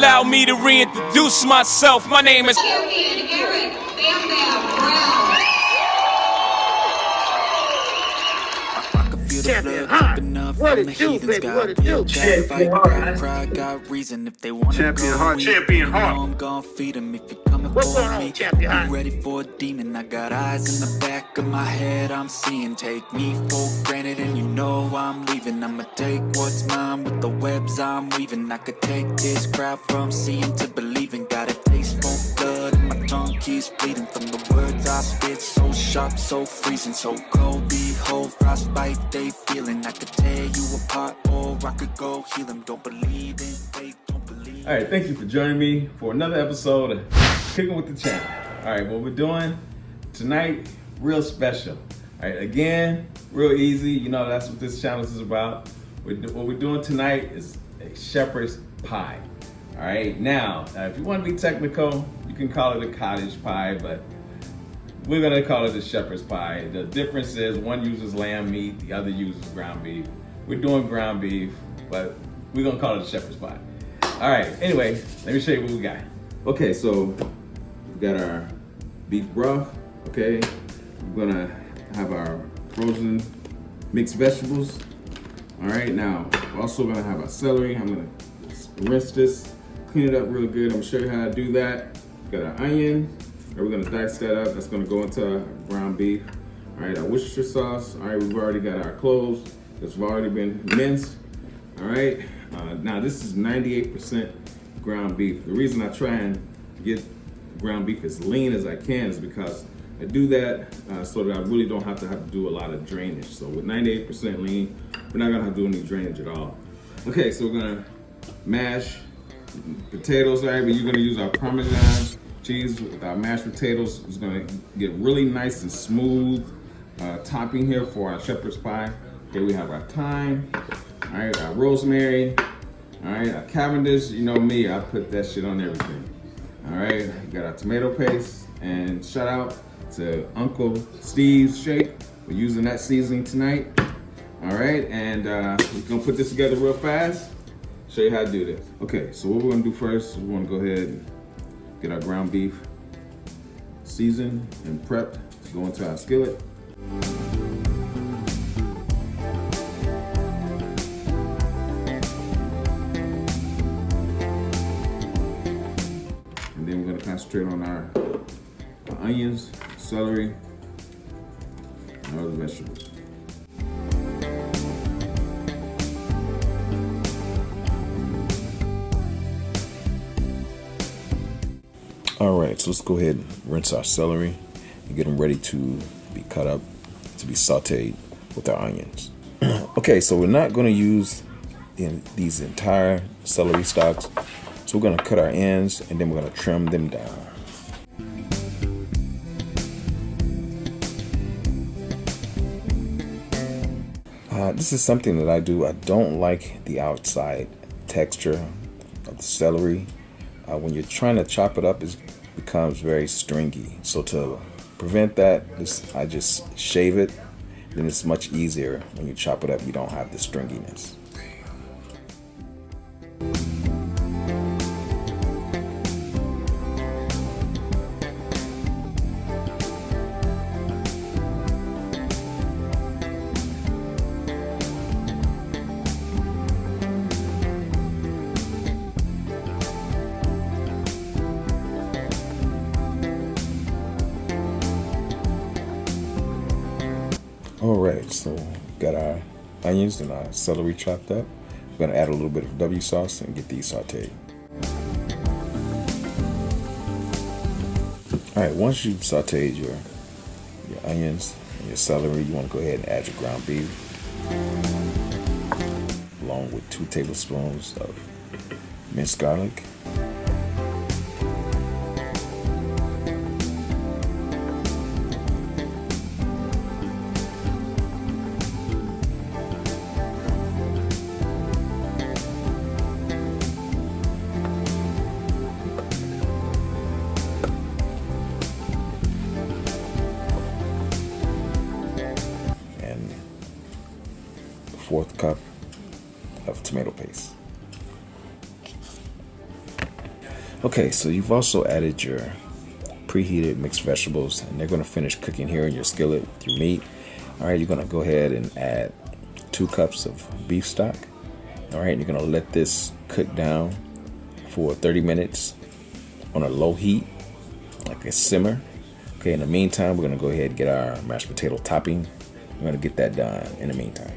allow me to reintroduce myself. My name is Champion Eric Bam Bam Brown. Champion Hot. What it do, baby? What it do? Champion Hot. Pride got reason if they want to Champion go. Hot. Champion Hot. I'm gonna feed them if you're coming What's for going on, me. Champion Hot? I'm ready for a demon. I got eyes in the back of my head. I'm seeing. Take me for granted, and you know I'm leaving. I'ma take what's mine with the webs I'm weaving. I could take this crowd from seeing to believing. Got a taste for blood, and my tongue keeps bleeding from the words I spit. So sharp, so freezing, so cold. Behold, frostbite they feeling. I could tear you apart, or I could go heal them. Don't believe in fate, don't believe. All right, thank you for joining me for another episode of Kicking with the Champ. All right, what we're doing tonight, real special. All right, again, real easy. You know, that's what this channel is about. What we're doing tonight is a shepherd's pie. All right, now, if you want to be technical, you can call it a cottage pie, but we're gonna call it a shepherd's pie. The difference is one uses lamb meat, the other uses ground beef. We're doing ground beef, but we're gonna call it a shepherd's pie. All right, anyway, let me show you what we got. Okay, so we got our beef broth, okay? We're gonna have our frozen mixed vegetables. All right, now, we're also gonna have our celery. I'm gonna rinse this, clean it up real good. I'm gonna show you how to do that. We got our onion. We're gonna dice that up. That's gonna go into our ground beef. All right, our Worcestershire sauce. All right, we've already got our cloves. That's already been minced. All right, now this is 98% ground beef. The reason I try and get ground beef as lean as I can is because I do that so that I really don't have to do a lot of drainage. So with 98% lean, we're not gonna have to do any drainage at all. Okay, so we're gonna mash potatoes, all right, but you're gonna use our parmesan cheese with our mashed potatoes. It's gonna get really nice and smooth topping here for our shepherd's pie. Okay, we have our thyme, all right, our rosemary, all right, our Cavendish. You know me, I put that shit on everything. All right, we got our tomato paste, and shout out to Uncle Steve's Shake. We're using that seasoning tonight. All right, and we're gonna put this together real fast. Show you how to do this. Okay, so what we're gonna do first is we're gonna go ahead and get our ground beef seasoned and prepped to go into our skillet. And then we're gonna concentrate on our onions, celery, and other vegetables. All right, so let's go ahead and rinse our celery and get them ready to be cut up, to be sauteed with our onions. Okay, so we're not going to use these entire celery stalks. So we're going to cut our ends and then we're going to trim them down. This is something that I do. I don't like the outside texture of the celery. When you're trying to chop it up, it becomes very stringy. So to prevent that, I just shave it. Then it's much easier when you chop it up. You don't have the stringiness. All right, so we've got our onions and our celery chopped up. We're gonna add a little bit of W sauce and get these sauteed. All right, once you've sauteed your onions and your celery, you wanna go ahead and add your ground beef, along with 2 tablespoons of minced garlic. And 1/4 cup of tomato paste. Okay, so you've also added your preheated mixed vegetables, and they're going to finish cooking here in your skillet with your meat. All right, you're going to go ahead and add 2 cups of beef stock. All right, you're going to let this cook down for 30 minutes on a low heat, like a simmer. Okay, in the meantime, we're going to go ahead and get our mashed potato topping. We're going to get that done in the meantime.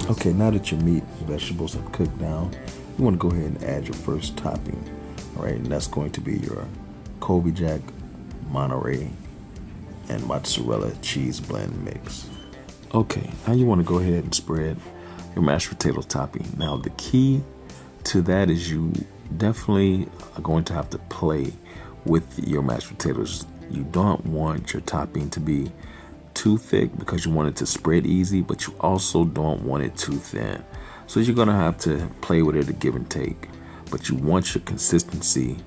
Okay, now that your meat and vegetables have cooked down, you want to go ahead and add your first topping. All right, and that's going to be your Colby Jack, Monterey, and mozzarella cheese blend mix. Okay, now you want to go ahead and spread your mashed potato topping. Now the key to that is you definitely are going to have to play with your mashed potatoes. You don't want your topping to be too thick because you want it to spread easy, but you also don't want it too thin. So you're gonna have to play with it to give and take, but you want your consistency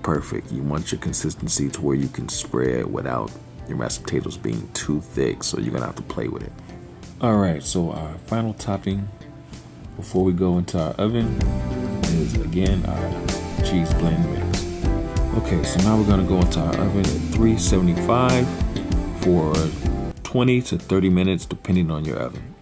perfect. You want your consistency to where you can spread without your mashed potatoes being too thick, so you're gonna have to play with it. All right, so our final topping before we go into our oven is again our cheese blend mix. Okay, so now we're gonna go into our oven at 375 for 20 to 30 minutes, depending on your oven.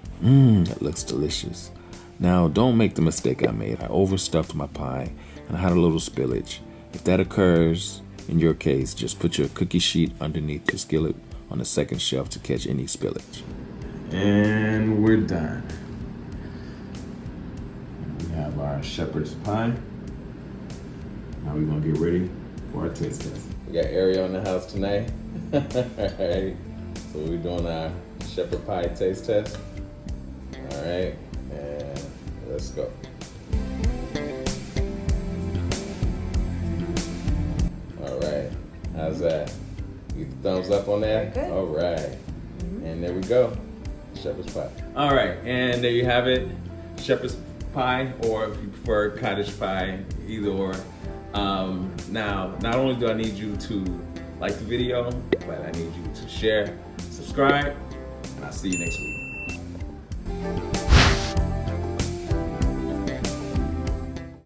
That looks delicious. Now, don't make the mistake I made. I overstuffed my pie and I had a little spillage. If that occurs in your case, just put your cookie sheet underneath your skillet on the second shelf to catch any spillage. And we're done. We have our shepherd's pie. Now we're gonna get ready for our taste test. We got Ariel in the house tonight. Alright, so we're doing our shepherd pie taste test. Alright, and let's go. Alright, how's that? You get the thumbs up on that? Very good. Alright, and there we go, shepherd's pie. Alright, and there you have it, shepherd's pie, or if you prefer cottage pie, either or. Now, not only do I need you to like the video, but I need you to share, subscribe, and I'll see you next week.